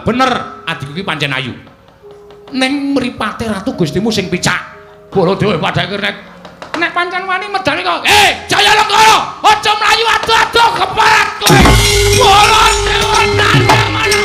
Bener, adikku iki pancen ayu. Ning mripate ratu Gustimu sing picak. Baladewa padake nek pancen wani medal kok. Jayalengkara, aja mlayu adu-adu keparat kowe. Baladewa Nandamana.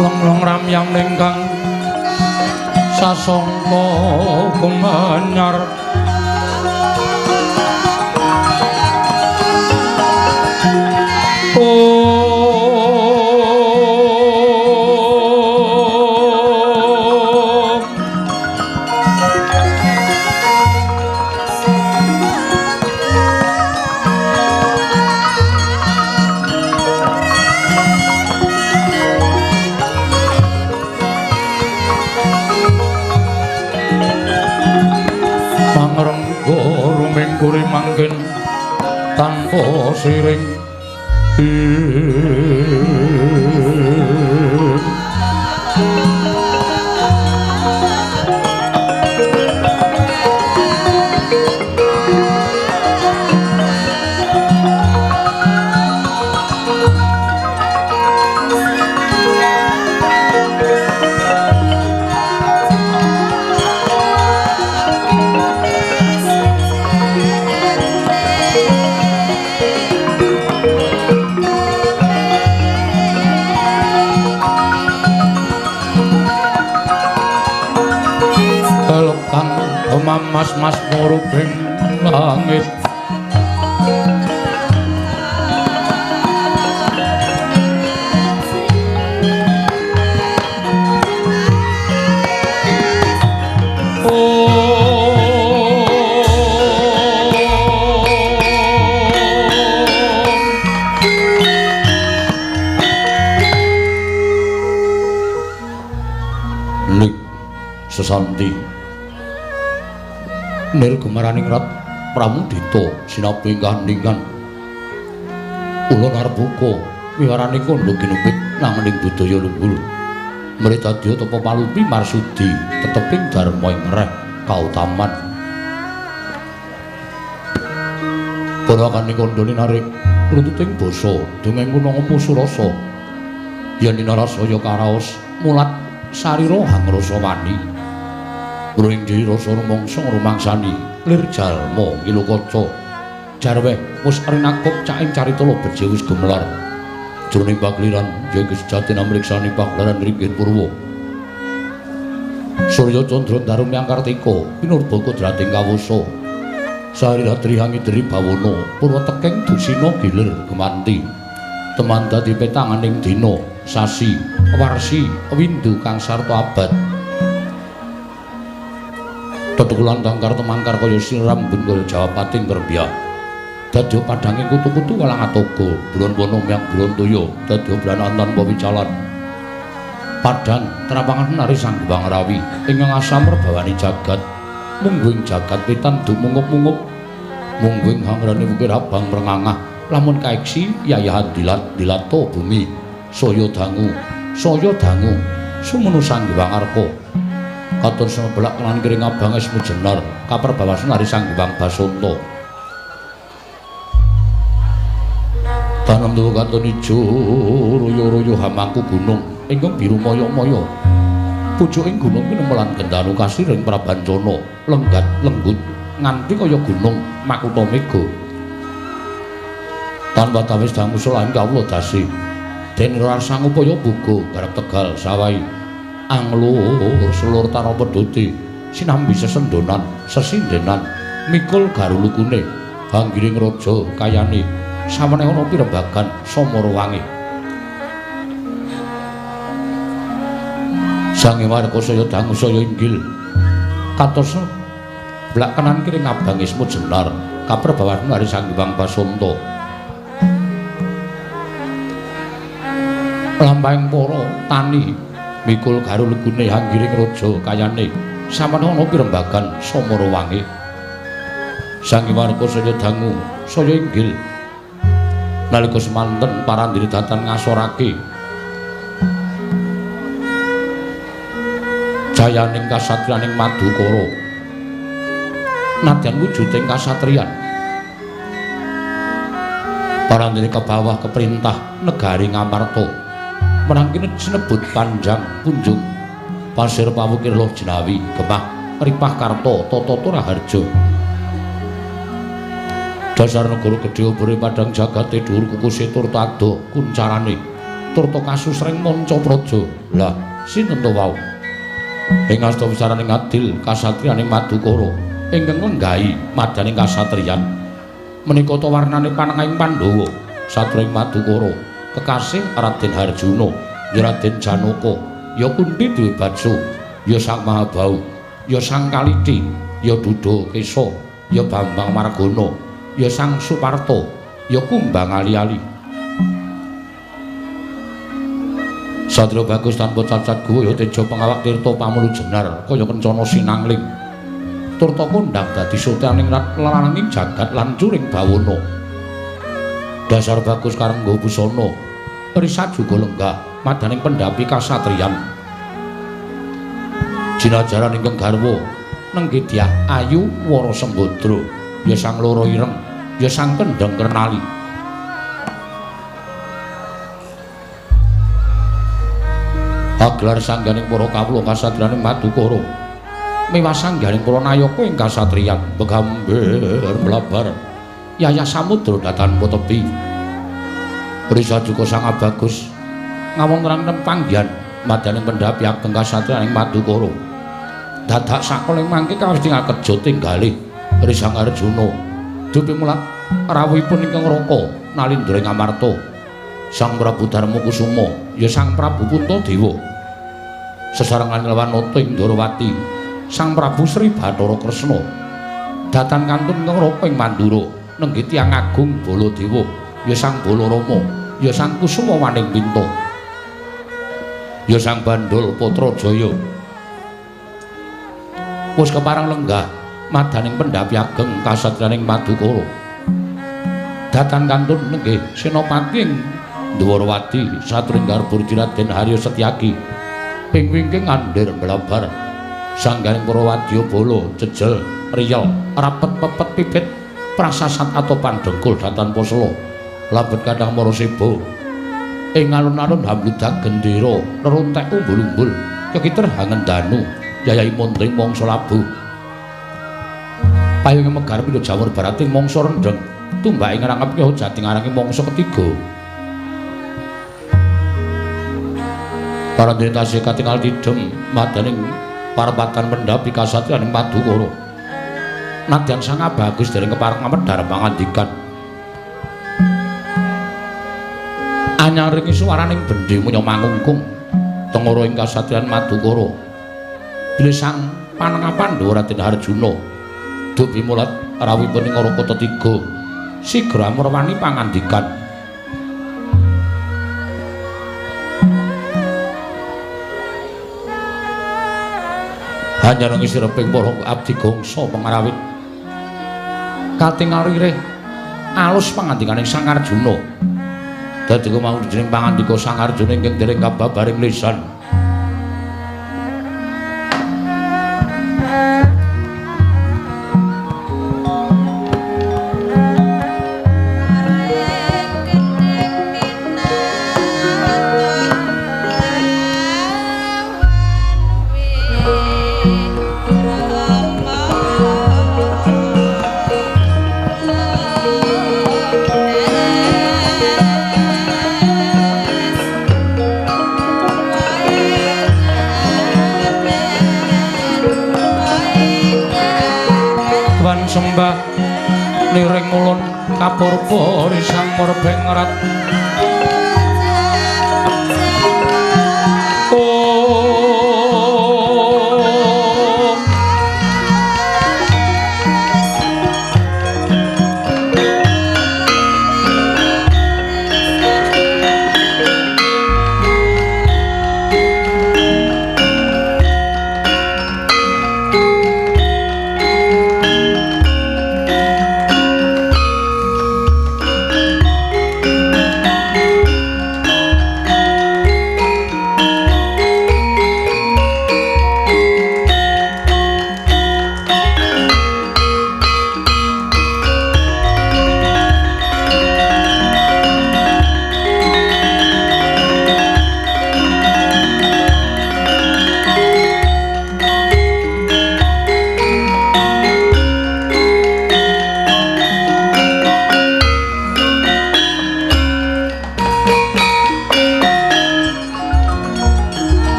lengleng ramyang ningkang sasongko kumanyar kuri mangkin tanpa siring mas murubing langit lik sesanti nir gemaraning rat pramudita sinapi kandhingan ulun arep buka wiwarane kandha ginepit nanging budaya luhur mritadya tapa palupi marsudi teteping dharma ing reh kautaman para kani kandhane narik runtuting basa dongeng kunanga musurasa yen narasaya karaos mulat sarira hangrasa wani Ruing diri rasa rumangsa rumangsani lir jalma Kilokaca jarweh wis rinakop caing carita beje wis gemelar jroning pagliran ya iki sejati namriksani pagelaran ringgih purwa Surya Candra Darum Yang Kartika pinurba kodrating kawasa Sariratri Hangidri Bawana purwa teking dusina gilir gemanti teman dadi petanganing dina sasi warsi windu kang sarta abad Tetukulan tangkar temangkar kaya siram bengkul Jawa pating berbia dadya padange kutu-kutu walang atoga bulan wono miang bulan toya dadya branantan pawicalan padang terapangan nari sang Hyang Rawi ingkang asam rebawani jagat mungguing jagat pitan dumungup-mungup mungguing hangrane wukir abang mrengangah lamun kaeksi yayahan dilato bumi saya dangu sumunu sang Hyang Arka katon semebelak kelan kiring abang esmu jenar kaperbawasan hari sang Hyang Basanta tanam tuwa katon ijo royo-royo hamangku gunung ingkang biru moyo-moyo pucuking gunung pinemelan gendanu kasiring prabancana lenggat lenggut nganti kaya gunung Makuta Mega tanpa tawis dangu selain kawula dasi den rasa ngupaya buga garap Tegal Sawai Anglur selur Tarapa Duti sinambi sesendonan sesindenan mikul garulukune hanggiring raja kayane samene ana pirembagan Samarawangi Sang Hyang saya dangu saya inggil katos blak kanan kiri ngabang ismu jenar kaperbawan hari Sang Hyang Basanta lampahing para tani mikul garulukune hanggiring raja kayane samana ana pirembagan Samarawangi Sang Hyang saya dangu saya inggil nalika semanten parandiri datan ngasorake jayaning kasatriyaning Madukara nadyan wujuding kasatriyan parandiri ke bawah keperintah negari Ngamarta menangkine sinebut Panjang Punjung Pasir Pawukir Loh Jenawi Gemah Ripah Karta Tata Raharja dasar negara gedhe obore padang jagate dhuwur kuku setur tado kuncarane turta kasusring manca praja. Lah, sinten to wau? Ing asta wisaraning adil kasatriyaning Madukara ingkang ngenggahi madaning kasatriyan. Menika ta warnane panengahing Pandhawa satriyaning Madukara kekasih Raden Harjuna, ya Raden Janaka, ya Kunti Dewi Batsa, ya Sang Mahabau, ya Sang Kaliti, ya Duda Kesa, ya Bambang Margana, ya Sang Suparta, ya Kumbang Ali-ali. Satria bagus tanpa cacat guwa ya teja pengawak tirta pamulu jenar kaya kencana sinangling. Turta kondhang dadi sotaning lananging jagat lan curing bawana. Dasar bagus karengga busana risat juga lenggah madaning pendhapi kasatriyan. Jinajaran ingkang garwa Nenggidyah Ayu Wara Sembadra, ya Sang Loro Ireng, ya Sang Kendheng Kernali. Aglar sangganing para kawula kasatriyaning Madukara miwah sangganing para nayaka ing kasatriyan begamber mlabar yayah samudra datan tepi. Risa juga Sang Abagus ngawontenaken panggihan madaning pendhapi ageng kasatriyaning Madukara. Dadak sakala mangke kawis kerja tinggalih Risang Arjuna dupi mulat rawuhipun ingkang raka nalindring Amarta, Sang Prabu Darmakusuma, ya Sang Prabu Puntadewa. Sesarengan Lewanata ing Ndarawati, Sang Prabu Sri Bathara Kresna. Datan kantun ingkang raka ing Mandura nenggih tiyang agung Baladewa, ya Sang Balarama, ya Sang Kusuma Waning Pinta, ya Sang Bandul Putrajaya. Wis kepareng lenggah madaning pendhapi ageng kasatriyaning Madukara. Datan kantun nenggih Senopati ing Ndarawati satring garpur Raden Harya Setyaki ing wingking andir mlabar sangganing para wadyabala jejel riyel rapet pepet pipit prasasat atau pandengkul datan posela labet kadang para seba ing alun-alun hambludak gendera neruntek umbul-umbul kekiter hangendanu yayahi montring mangsa labuh payung megar pindha jamur barating mangsa rendheng tumbake ngrangep Ki Jati ngarangi mangsa ketiga. Para ditasi katingal didem madaning parpatan pendhapi kasatriyaning Madukara. Nadyan Sang Abagus dereng kepareng medhar pangandikan. Anyaring swaraning bendhe munya mangungkung tengara ing kasatriyan Madukara. Bilih Sang Panengah Pandhawa Raden Harjuna dupi mulat rawuhipun ing Raka Tiga sigra amurwani pangandikan. Hanya nang sireping para abdi gongso pengrawit katingal ririh alus pangandikaning Sang Arjuna. Dadi kumau jeneng pangandika Sang Arjuna ingkang dereng kababaring lisan. Sembah liring ulun kapurba risang murbeng rat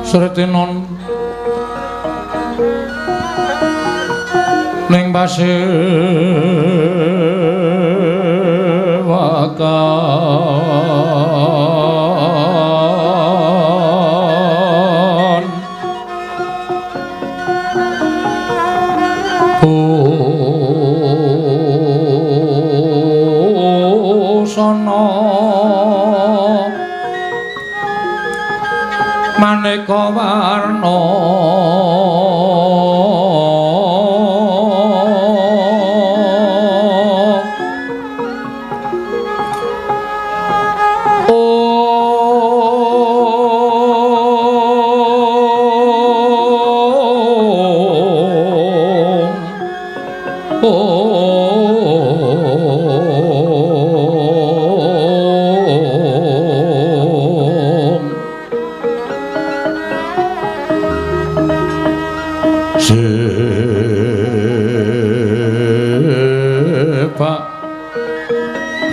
Sretinon ning pasewakan busana maneka warna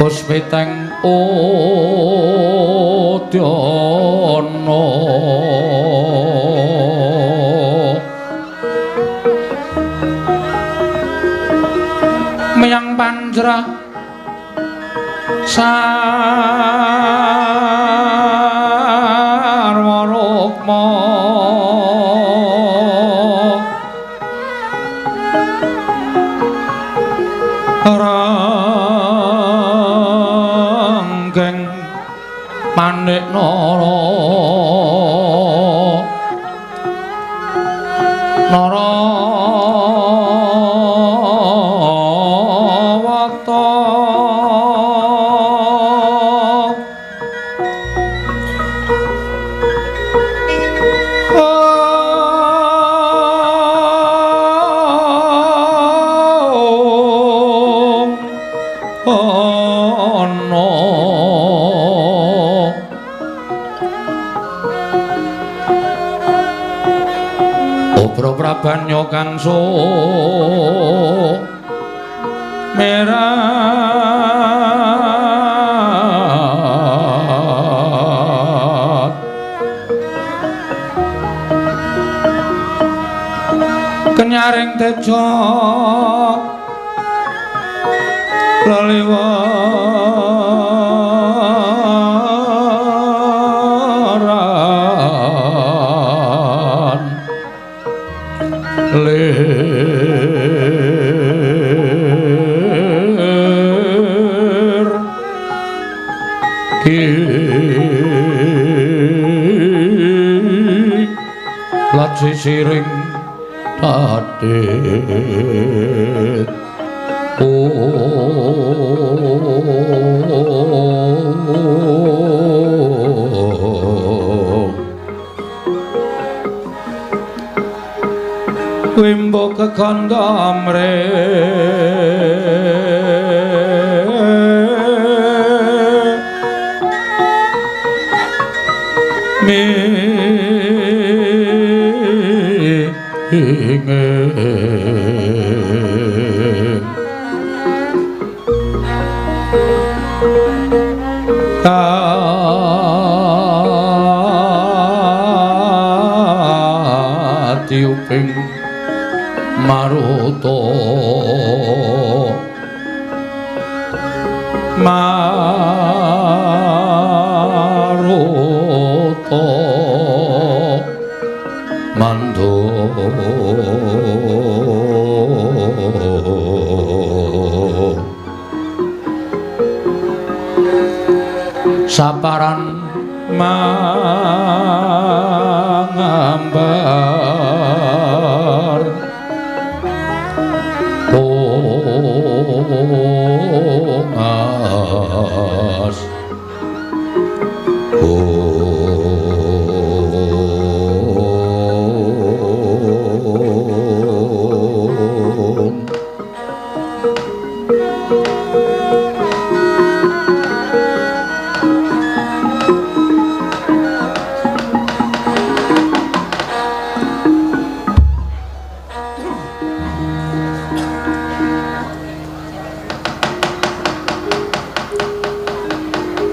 Puspiteng Udyana miyang Panjra sarwa rukma Manik Nara Narawata Prabanyo kang so merat kenyaring tejo laliwaran lir ki lat sisiring tatit Wimbo kekondamre ingin katiuping Maruta Maruta Mandha saparan mangambar Mas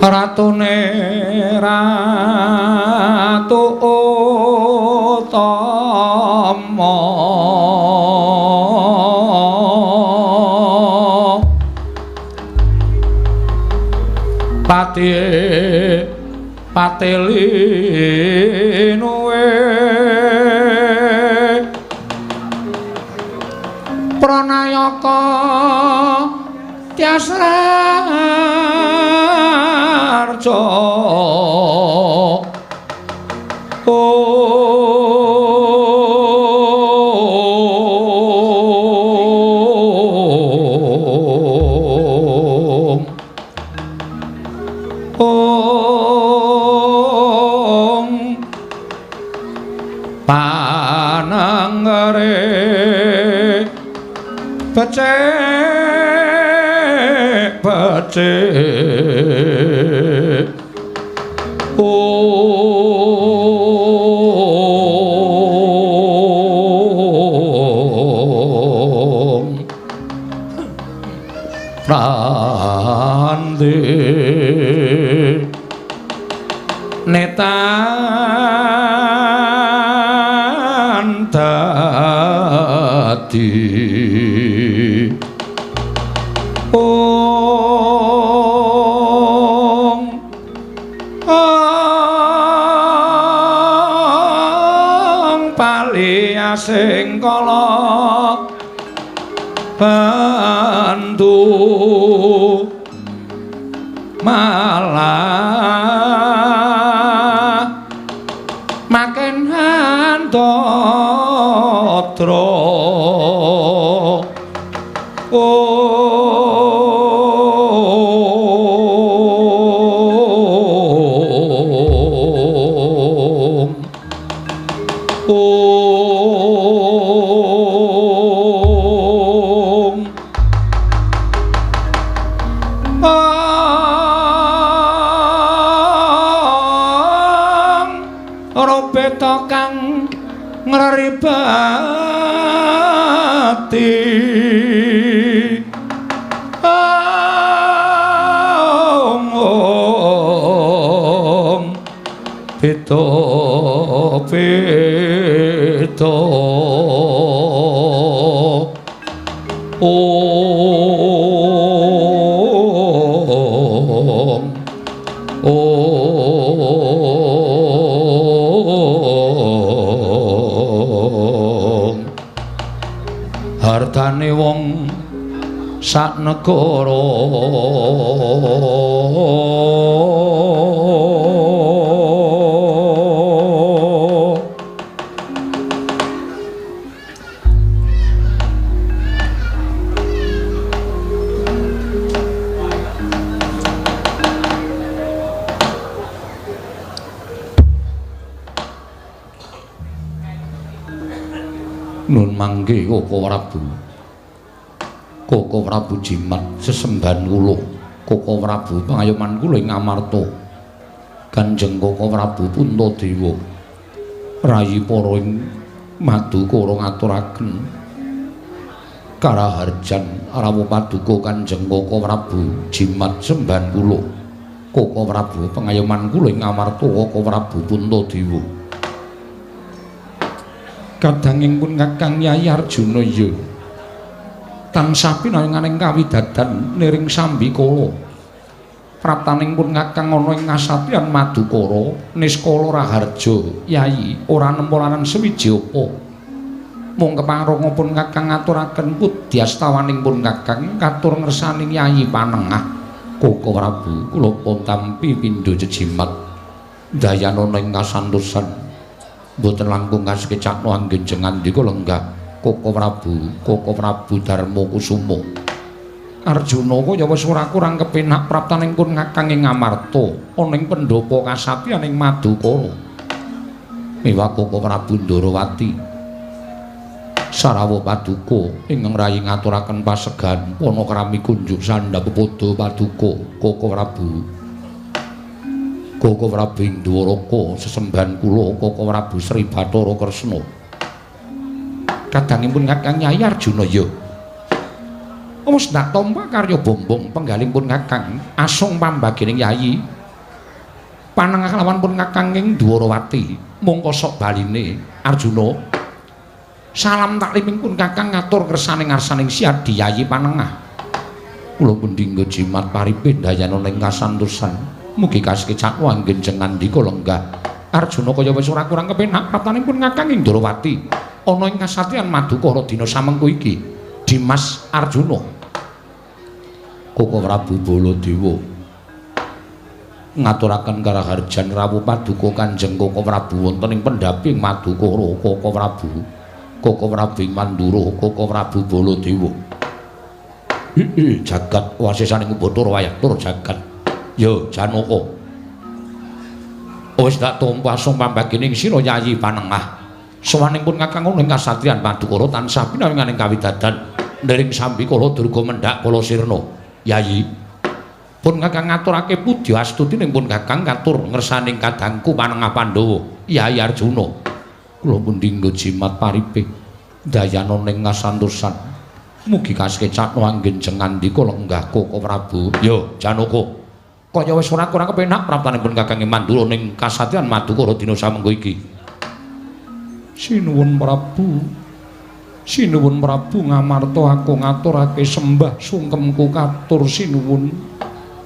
ratune ratu utama pati patelinuwe pranayaka tiasarja pananggare becik Prandi netan dadi sing kala bantu malah makin handodra ngribati beda hartane wong sak negara nun mangke Koko Prabu jimat sesembahan kula Koko Prabu pangayoman kula ing Amarta Kanjeng Koko Prabu Puntadewa rayi para ing Madukara ngaturaken karaharjan rawuh paduka Kanjeng Koko Prabu jimat sembahan kula Koko Prabu pangayoman kula ing Amarta Koko Prabu Puntadewa kadangipun Kakang Nyai Arjuna ya tansah pinayunganing kawidadan niring sambikala praptanipun Kakang ana ing ngasatriyan Madukara niskala raharja Yai ora nempolanan sewiji apa mung keparengipun Kakang ngaturaken pudyastawanipun Kakang katur ngersaning Yai panengah Koko Prabu kula pontampi pindha jejimat dayana ing kasantosan boten langkung kasekecakno anggenjeng ngandika lenggah Koko Prabu Darma Kusuma Arjuna kaya wis ora kurang kepenak praptanipun Kakang ing Amarta ana ing pendhapa kasatriyan ing Madukara miwah Koko Prabu Ndarawati sarawuh paduka ingkang rayi ngaturaken pasegan panakrami kunjuk sandhap pepada paduka Koko Prabu ing Dwaraka sesembahan kula Koko Prabu Sri Bathara Kresna kadangipun Kakang Nyai Arjuna ya wis ndak tampa karya bombong penggalipun Kakang asung pambagining Yai panengah lawan pun Kakang ing Dwarawati mongko sok baline Arjuna salam takliming pun Kakang ngatur kersane ngarsaning Siadi Yayi panengah kula mendinggo jimat paripe dayana ning kasantosan mugi kasekecak anggen ngandika lenggah Arjuna kaya wis ora kurang kepenak praptaning pun Kakang ing Dwarawati ana ing kasatyan Madukara dina samengko iki Dimas Arjuna Koko Prabu Baladewa ngaturaken karaharjan rawuh paduka Kanjeng Koko Prabu wonten ing pendhaping Madukara Koko Prabu ing Mandura Koko Prabu Baladewa jagat wasisaning Bathara Wayatur jagat ya Janaka wis dak tumpah sumpah bagining sira Yayi panengah sawaning pun Kakang ing kasatriyan Madukara tansah pinawinganing kawidadan ndering sambikala durga mendhak kala sirna Yayi pun Kakang ngaturake pudya astuti ning pun Kakang katur ngersaning kadangku panengah Pandhawa Yayi Arjuna kula munding jimat paripe dayana ning kasantosan mugi kasekecakno anggen ngandika lenggah Koko Prabu ya Janaka kaya wis ora kurang kepenak praptanipun Kakang Mandura ning kasatyan Madukara dina samengko iki sinuwun Prabu ngamarta aku ngaturake sembah sungkemku katur sinuwun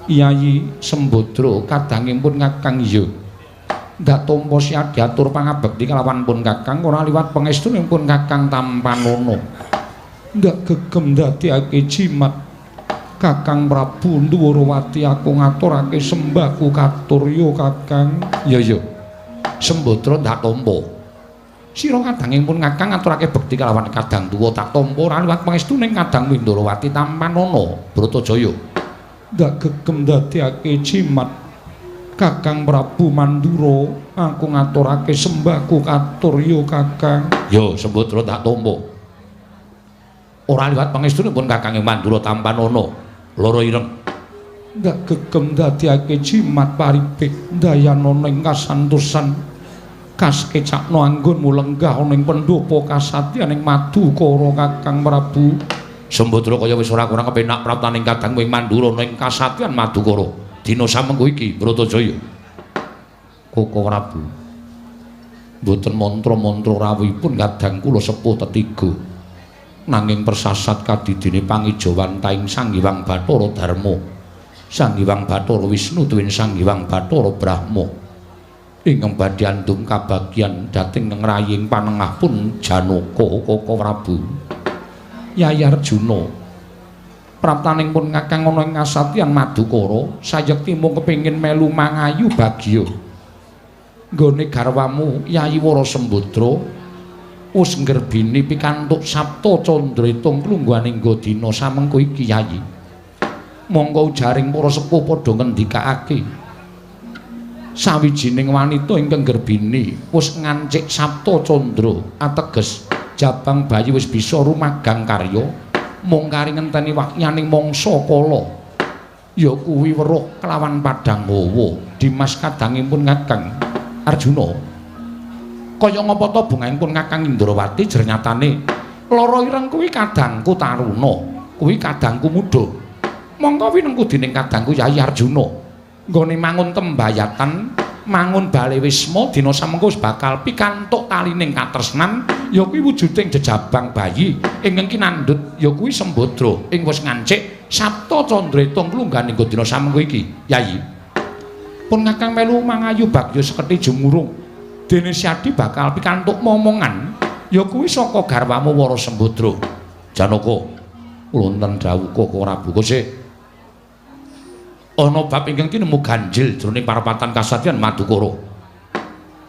Yayi Sembadra kadangipun Kakang ya ndak tampa siadi atur pangabekti kelawan pun Kakang ora liwat pangestunipun Kakang Tampanana ndak gegem dadekake jimat Kakang Prabu Dwarawati aku ngaturake sembahku katur ya Kakang ya Sembadra ndak tampa sira kadangipun Kakang ngaturake bekti kelawan kadang tuwa tak tampa ora liwat pangestuning kadang Windrawati Tampanana Bratajaya ndak gegem dadekake jimat Kakang Prabu Mandura aku ngaturake sembahku katur ya Kakang ya Sembadra tak tampa ora liwat pangestunipun Kakang Mandura Tampanana loro ireng ndak gegem dadekake jimat paripik dayana ning kasantosan kasekecakno anggonmu lenggah ning pendopo kasatyan ing Madukara Kakang Prabu Sembadra kaya wis ora kurang kepenak praptaning kadang ing Mandura ning kasatyan Madukara dina samengko iki Bratajaya Koko Prabu mboten mantra-mantra rawuhipun kadang kula sepuh tetiga nanging persasat kadidine pangijawan taing Sang Hyang Bathara Darma Sang Hyang Bathara Wisnu tuwin Sang Hyang Bathara Brahma ingkang badhe andum kabagyan dhateng ngraying panengah pun Janaka Koko Prabu Yayi Arjuna praptaning pun Kakang ana ing kasatyan Madukara sayekti mung kepengin melu mangayu bagya nggone garwamu Yayi Wara Sembadra wis nggerbini pikantuk Sabta Candra Tungklungguhaning dina samengko iki Yayi monggo ujaring para sepuh padha ngendikake sawijining wanita ingkang gerbini wis ngancik Sabta Candra ateges jabang bayi wis bisa rumagang karya mung kari ngenteni wakyaning mangsa kala ya kuwi weruh kelawan padang hawa Dimas kadangipun Kakang Arjuna kaya ngapa ta bungahipun Kakang Indrawati jernyatane lara ireng kuwi kadangku taruna kuwi kadangku mudha mongko winengku dening kadangku Yayi Arjuna nggone mangun tembayatan mangun bale wisma dina samengko bakal pikantuk talining katresnan ya kuwi wujuding jejabang bayi ingkang kinandhut ya kuwi Sembadra ing wis ngancik Sabta Candra Tungklungguhaning dina samengko iki Yayi pun Kakang melu mangayu bagya sekethi jumurung dene Siadi bakal pikantuk momongan ya kuwi saka garwamu Wara Sembadra Janaka wonten dawuh Koko Prabu Kose ana bab ingkang tinemu ganjil jroning parapatan kasatyan Madukara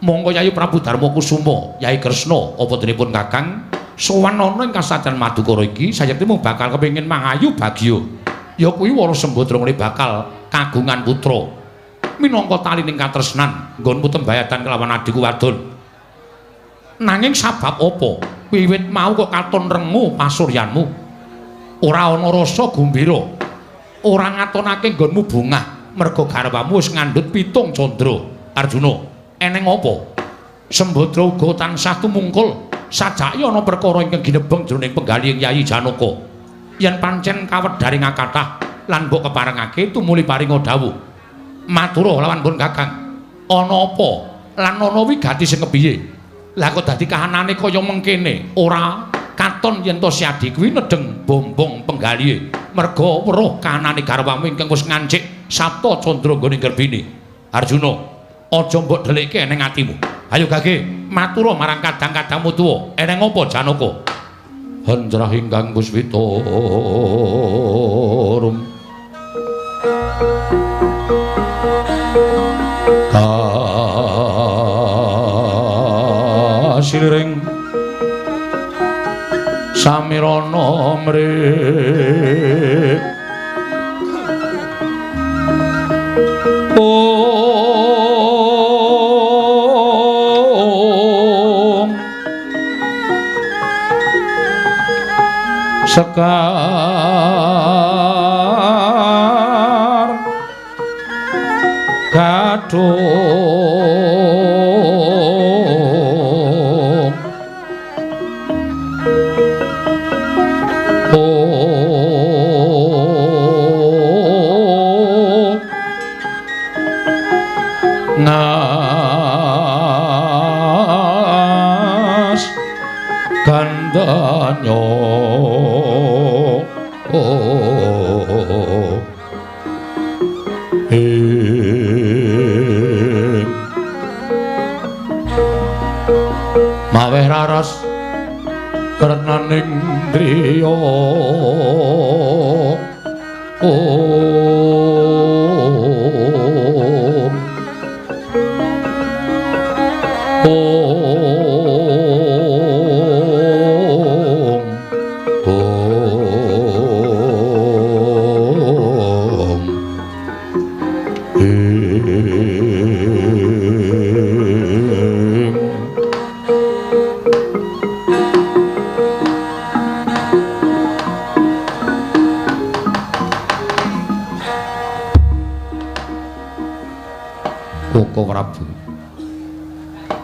monggo Yayi Prabu Darma Kusuma Yayi Kresna apa denipun Kakang sowan ana ing kasatyan Madukara iki sayekti mung bakal kepengin mangayu bagya ya kuwi Wara Sembadra ngene bakal kagungan putra minangka talining katresnan nggonmu tembayatan kelawan adiku wadon nanging sabab apa wiwit mau kok katon rengu pasuryanmu ora ana rasa gumbira ora ngatonake nggonmu bungah merga garwamu wis ngandhut 7 candra Arjuna eneng apa Sembadra uga tansah tumungkul sajake ana perkara ingkang ginebeng jroning penggalihing Yayi Janaka yen pancen kawedharing kathah lan mbok keparengake tumuli paringa dawuh matur lawan pun Kakang Ana apa? Lan ana wigati sing kepiye? Lah kok dadi kahanane kaya mengkene? Ora katon yen to si Adi kuwi nedeng bombong penggalihe. Merga weruh kahanane garwamu ingkang wis ngancik Sabta Candra nggone Gerbini. Arjuna, aja mbok dhelikke eneng atimu. Ayo Gage, matura marang kadang-kadangmu tuwa. Eneng apa Janaka? Hanjrah ingkang Puspita rum kasiring samirana mrih sekar kadung ngas gandanya maweh raras kernaning driya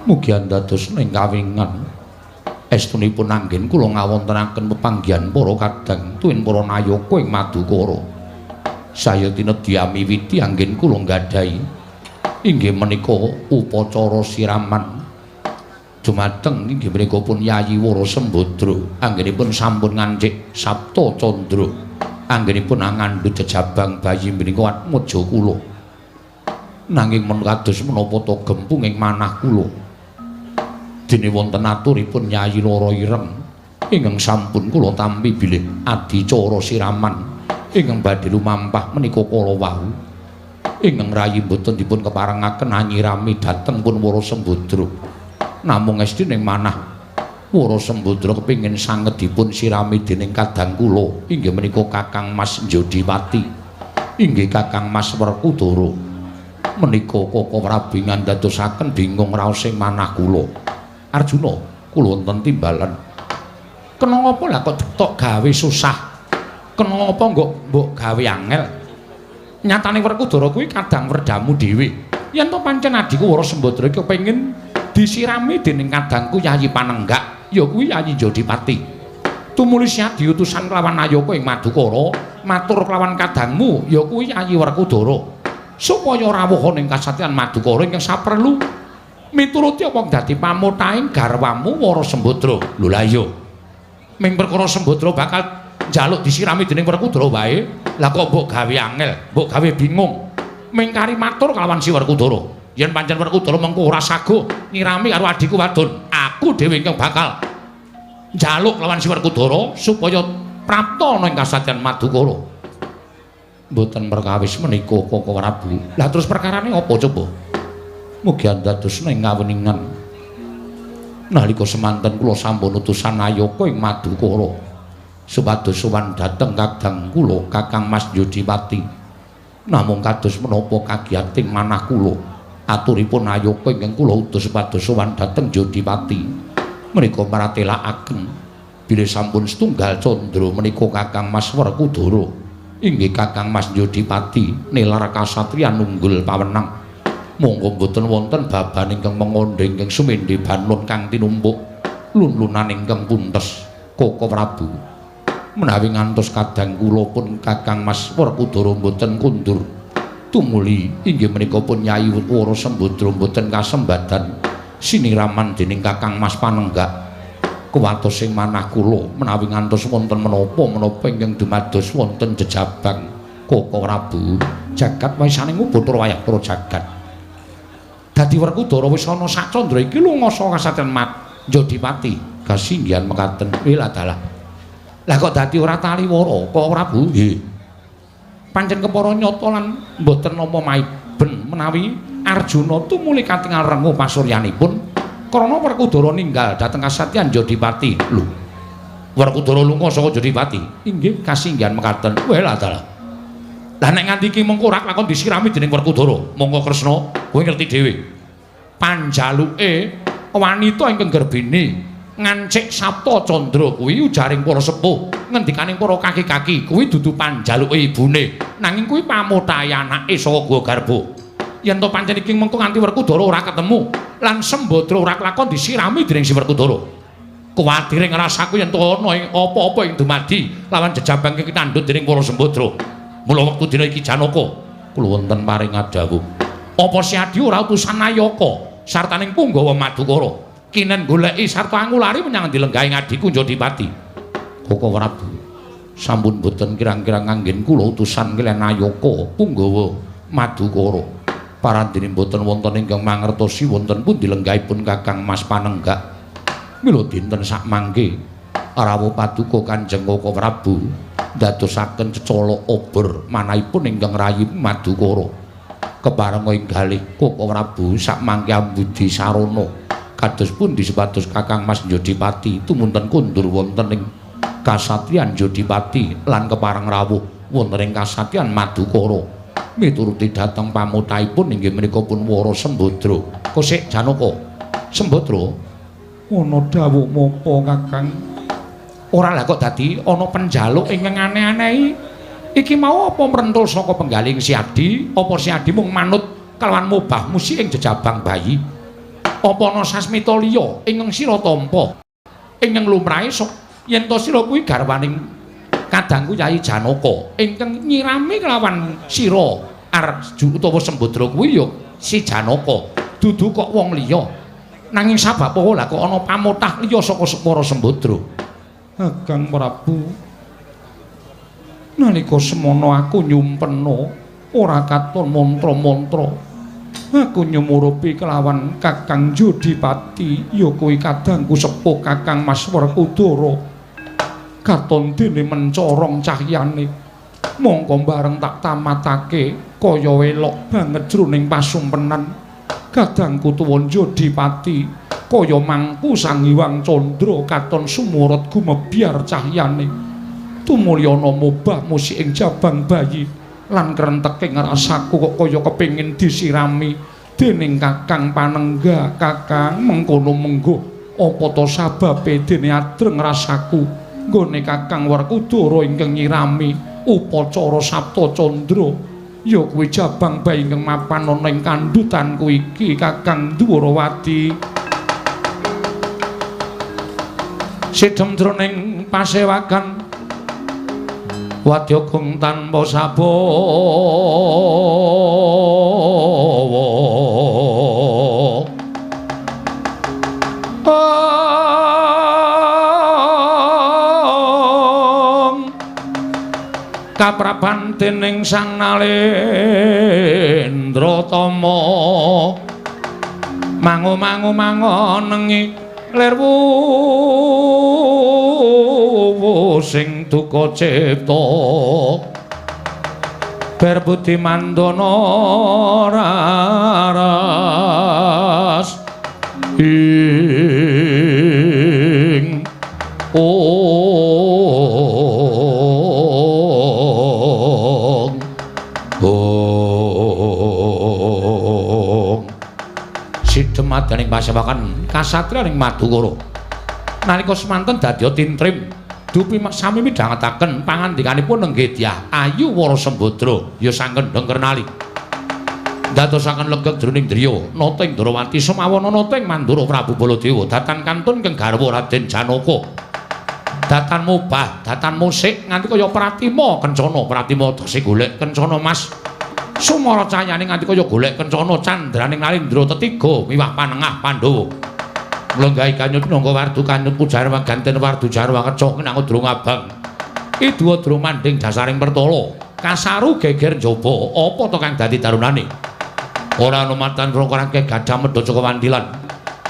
mugi dados ning kawingan estunipun anggen kula ngawontenaken pepanggihan para kadang tuwin para nayaka ing Madukara. Saya tinedya miwiti anggen kula nggadahi inggih menika upacara siraman dumateng inggih menika pun Yayi Wara Sembadra anggenipun sampun ngancik Sabta Candra anggenipun ngandhut jejabang bayi menika atmaja kula. Nanging men kados menapa to gempung ing manah kula dene wonten aturipun Nyai Lara Ireng ingkang sampun kula tampi bilih adicara siraman ingkang badhe lumampah menika kala wau ingkang rayi boten dipun keparengaken anyirami dhateng pun Wara Sembadra namung esti ning manah Wara Sembadra kepingin sanget dipun sirami dening kadang kula inggih menika Kakang Mas Jodiwati inggih Kakang Mas Werkudara menika Koko Prabu ngandadosaken bingung raos ing manah kula. Arjuna, kula wonten timbalan. Kena ngapa lah kok tok gawe susah? Kena ngapa mbok gawe angel? Nyatane Werkudara kuwi kadang werdamu dhewe. Yen to pancen adiku Wara Sembadra iki kepengin disirami dening kadangku Yayi Panenggak, ya kuwi Yayi Jodipati. Tumuli siadi utusan kelawan Nayaka ing Madukara, matur kelawan kadangmu ya kuwi Yayi Werkudara. Supaya rawuh ning kasatyan Madukara ingkang saperlu mituruti apa dadi pamuthaing garwamu Wara Sembadra. Lho la iya. Ming perkara Sembadra bakal njaluk disirami dening Werkudara wae. Lah kok mbok gawe angel, mbok gawe bingung. Ming kari matur kalawan si Werkudara. Yen pancen Werkudara mengko ora sago nyirami karo adhiku wadon, aku dhewe ingkang bakal njaluk kalawan si Werkudara supaya prapta ana ing kasatyan Madukara. Mboten perkawis menika Koko Prabu. Lah terus perkarane apa coba? Mugi dados ning ngaweningan. Nalika semanten kula sampun utusan Nayaka ing Madukara supados sowan dhateng kadang kula Kakang Mas Jodiwati. Namung kados menapa kagiyating manah kula aturipun Nayaka ingkang kula utus supados sowan dhateng Jodiwati. Menika maratelakaken bilih sampun setunggal candra menika Kakang Mas Werkudara. Inggih Kakang Mas Jodipati nilar kasatriyan unggul pawenang monggo mboten wonten baban ingkang mengondhe ingkang sumendhe banun kang tinumpuk lun-lunan ingkang puntes Koko Prabu menawi ngantos kadang kula pun Kakang Mas Werkudara mboten kundur tumuli inggih menika pun Nyai Wara Sembadra mboten kasembadan siniraman dening Kakang Mas Panenggak kuwatos ing manah kula menawi ngantos wonten menapa ingkang dumados wonten jejabang Koko Prabu jagat waisane ngubutur wayah para jagat dadi Werkudara wis ana sak candra iki lunga saka kasatriyan Mat Jodipati kasinggihan mekaten wiladalah lah kok dadi ora taliwara Koko Prabu nggih pancen kepara nyata lan mboten nama maiben menawi Arjuna tumuli katingal rengu pasuryanipun krana Werkudara ninggal dhateng kasatriyan Jodipati lho Werkudara lunga saka Jodipati inggih kasinggihan mekaten wiladalah lah nek nganti iki mengko ora lakon disirami dening Werkudara, monggo Kresna kowe ngerti dhewe. Panjaluke wanita ingkang gerbine ngancik Sapta Candra kuwi ujaring para sepuh, ngendikaning para kaki-kaki kuwi dudu panjaluke ibune, nanging kuwi pamuthahe anake saka Guwa Garba. Yen to pancen iki mengko nganti Werkudara ora ketemu, lan Sembadra ora lakon disirami dening si Werkudara. Kuwatire ngrasaku yen to ana apa-apa ing dumadi lawan jejabang iki tandhut dening para Sembadra. Mula wektu dina iki Janaka kula wonten paring dawuh. Apa si Adi ora utusan Nayaka sartaning Punggawa Madukara kinen goleki sarta angulari menyang dilenggahi adiku Jodipati. Koko Prabu sampun boten kirang-kirang nganggen kula utusan kaliyan Nayaka Punggawa Madukara. Parandene boten wonten ingkang mangertosi wonten pundi lenggahipun Kakang Mas Panenggak. Mila dinten sak mangke rawuh paduka Kanjeng Koko Prabu dadosaken cecala obor manahipun ingkang rayi Madukara kepareng inggalih Koko Prabu sak mangke ambudi sarana kados pundi supados Kakang Mas Jodipati tumunten kundur wonten ing kasatriyan Jodipati lan kepareng rawuh wonten ing kasatriyan Madukara mituruti dhateng pamuthaipun inggih menika pun Wara Sembadra. Kosik Janaka Sembadra ana dawuh mapa Kakang? Ora lah kok dadi ana penjaluk ingkang aneh-aneh iki mau apa mrentul saka penggaling si Adi apa si Adi mung manut kelawan mubah musi ing jejabang bayi apa ana sasmita liya ingkang sira tampa ingkang lumrahe yen to sira kuwi garwaning kadangku Yai Janaka ingkang nyirami kelawan sira Arju utawa Sembadra kuwi ya si Janaka dudu kok wong liya nanging sabab apa lah kok ana pamutah liya saka para Sembadra. Kakang Prabu nalika semono aku nyumpena ora katon mantra-mantra aku nyumurupi kelawan Kakang Jodipati ya kuwi kadangku sepuh Kakang Mas Werkudara katon dene mencorong cahyane mongko bareng tak tamatake kaya elok banget jroning pasumpenan kadangku tuwon Jodipati kaya mangku Sang Hyang Candra katon sumurut gumebyar cahyane tumuli ana mubah musik ing jabang bayi lan krenteking rasaku kok kaya kepengin disirami dening Kakang Panenggak. Kakang mengkono menggo apa to sababe dene adreng rasaku nggone Kakang Werkudara ingkang nyirami upacara Sapta Candra ya kuwi jabang bayi ingkang mapan ana ing kandhutanku iki Kakang Dwarawati. Sidhem jroning pasewakan wadya gong tanpa sabawa kapraban dening Sang Nalendra Tama mangu-mangu-mangonengi lerwu sing duka cipta berbudi mandana raras ing sidhem madaning pasewakan kasatriyan ing Madukara nalika semanten dadya tintrim dupi sami midhangetaken pangandikanipun Nenggedyah Ayu Wara Sembadra ya sang kendheng kernali dadosaken legeg jroning driya nata ing Dwarawati semawana nata ing Mandura Prabu Baladewa datan kantun keng garwa Raden Janaka datan mubah datan musik nganti kaya pratima kencana pratima dasi golek kencana Mas Sumara cahyaning nganti kaya golek kencana candraning Nalindra tetiga miwah panengah Pandhawa. Mlenggahi kanyut nangka wardu kanyut Kujarwa ganten wardu Jarwa keca kenang Udra ngabang. Idu Udra manding dasaring pertala. Kasaru geger njaba apa to kang dadi darunane? Ora ana matan rongkorake gadah medha saka wandilan.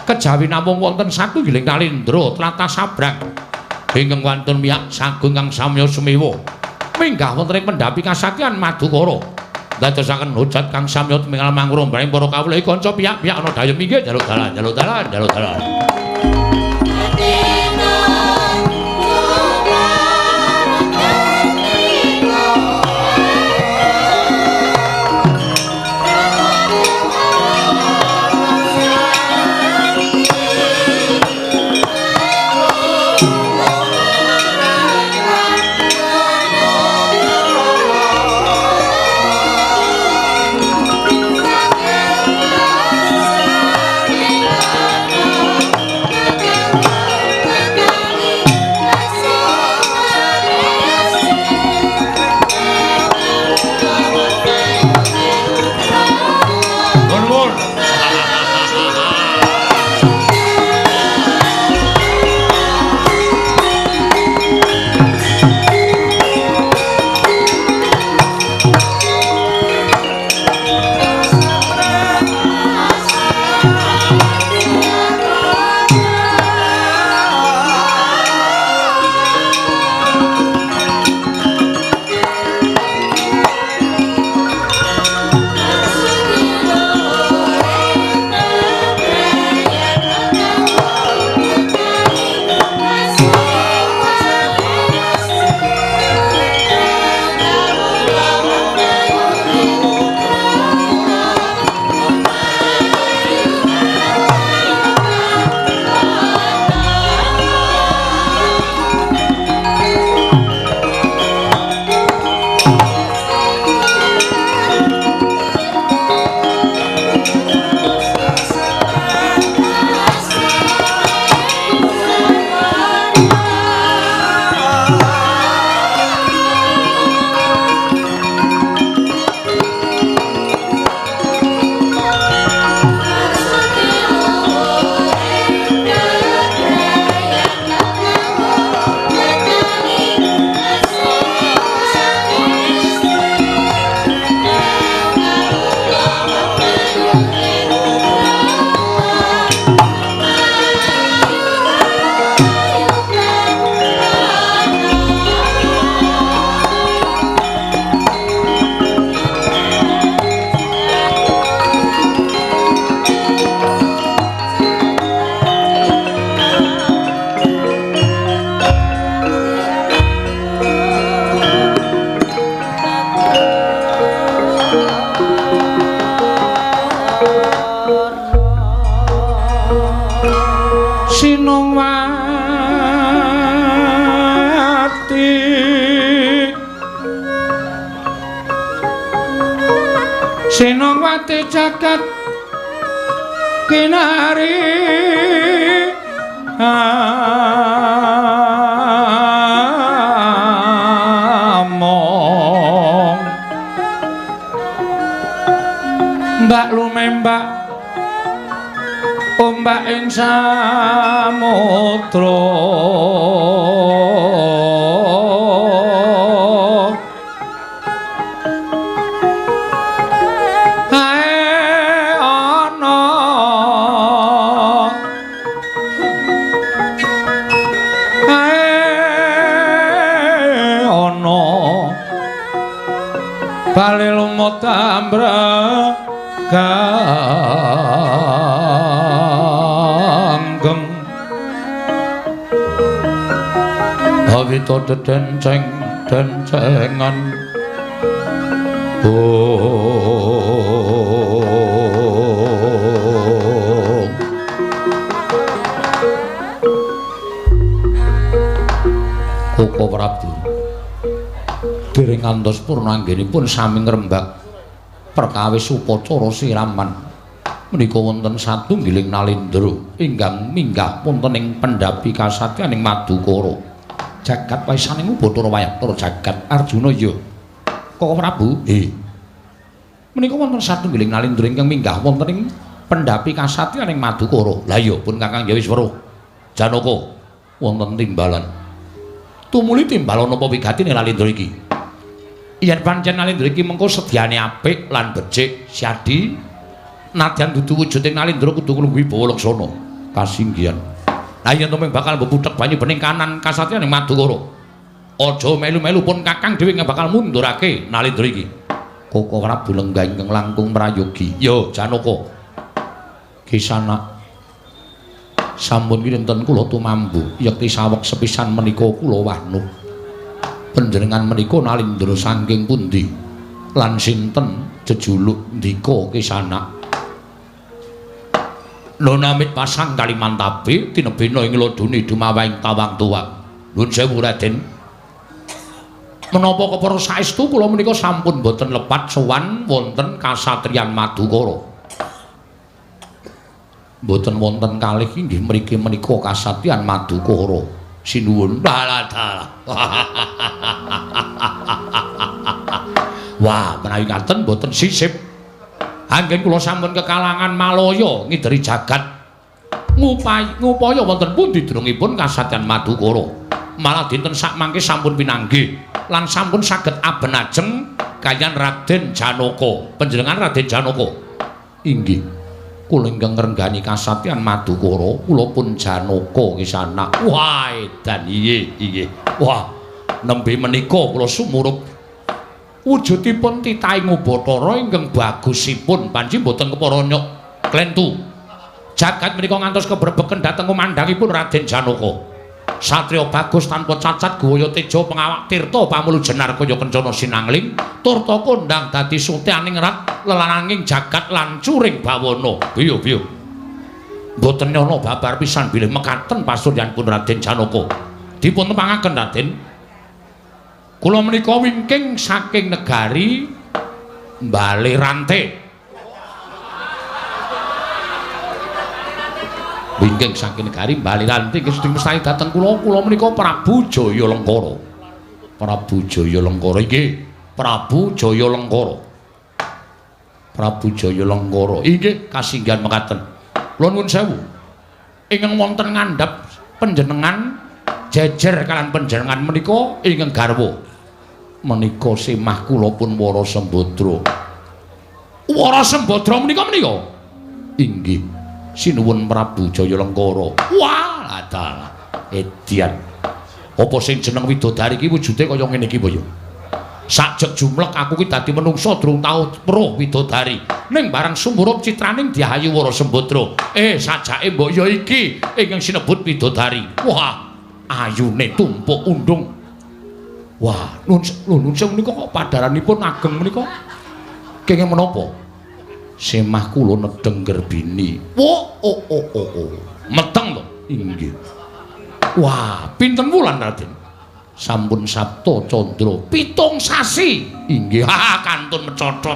Kejawi namung wonten satunggiling Nalindra tlatah sabrang. Ingkang wantun miyak sagung kang samya sumewa. Minggah wonten ing pendhapi kasaktian Madukara. Dadosaken hujat kang samya tumingal mangurung bareng para kawula kanca piyak-piyak ana dayem inggih jaluk dalan jaluk dalan jaluk dalan. Senongwati jagat kinari among mbak lumembak ombak ing samudra bali lumut ambraganggeng awita denceng dencengan Koko Prabu dereng ngantos purna anggenipun sami ngrembak perkawis upacara siraman menika wonten satunggiling Nalindra ingkang minggah wonten ing pendhapi kasatyaning Madukara jagat waisaning Bathara Wayatara jagat Arjuna ya Koko Prabu Menika wonten satunggiling nalindra ingkang minggah wonten ing pendhapi kasatyan ing Madukara. Lah iya pun Kakang ya wis weruh. Janaka wonten timbalan. Tumuli timbalan napa wigatine nalindra iki? Yen pancen nalindra iki mengko sedyane apik lan becik syadi nadyan dudu wujuding nalindra kudu wibawa laksana kasinggihan. Lah yen to bakal mbuputek banyu bening kanan kasatyan ing Madukara. Aja melu-melu pun Kakang dhewe bakal mundurake nalindra iki. Koko Prabu Lenggah ingkang langkung prayogi. Yo Janaka. Kisana sampun kinten kula tumambu yekti saweg sepisan menika kula wahnu. Panjenengan menika nalindra saking pundi? Lan sinten jejuluk ndika Kisana? Nonamit pasang Kalimantabe tinebena ing lodone dumawahing tawang tuwa. Nuwun sewu Raden. Menapa kepara saestu kula menika sampun boten lepat sowan wonten kasatriyan Madukara. Boten wonten kalih inggih mriki menika kasatriyan Madukara. Sinuwun dalah. Wah, menawi ngaten boten sisip. Anggen kula sampun kekalangan malaya ngideri jagat. Ngupaya wonten pundi durungipun kasatriyan Madukara. Malah dinten sak mangke sampun pinanggih lan sampun saged aben ajeng kaliyan Raden Janaka. Panjenengan Raden Janaka. Inggih. Kula ingkang ngrenggani kasatriyan Madukara, kula pun Janaka Kisana. Wah, edan inggih. Wah, nembe menika kula sumurup wujudipun titahing Bathara ingkang bagusipun panci boten kepara nyok klentu. Jagat menika ngantos kebrebeken dhateng kumandhangipun Raden Janaka. Satriya bagus tanpa cacat gaya teja pengawak tirta pamulu jenar kaya kencana sinangling turta kondang dadi sutianing rat lelananging jagat lan curing bawana. Biyo. Mboten ana babar pisan bilih mekaten pasuryanipun Raden Janaka. Dipun tepangaken Raden. Kula menika wingking saking negari Balirante. Wingking saking negari Balirante sedhing mestani dhateng kula menika Prabu Jayalengkara. Prabu Jayalengkara inggih, Prabu Jayalengkara. Prabu Jayalengkara inggih kasinggihan mekaten. Kula nuwun sewu. Ingkang wonten ngandhap panjenengan jejer kalian panjenengan menika ingkang garwa. Menika semah kula pun Wara Sembadra. Wara Sembadra menika inggih. Sinuwun Prabu Jayalengkara. Wah, adalah edian. Apa sing jeneng widodari iki wujude kaya ngene iki, Boyo? Sajeg jumlek aku ki dadi menungsa durung tau weruh widodari. Ning barang sumurup citraning Diayu Wara Sembadra. Sajake mbok ya iki ingkang sinebut widodari. Wah, ayune tumpuk undung. Wah, nun sing menika kok padharanipun ageng menika. Kenging menapa? Semah kula nedeng gerbini. Oh. Meteng to? Inggih. Wah, pinten wulan Raden? Sampun Sabta Candra 7 sasi. Inggih, kantun mecotot.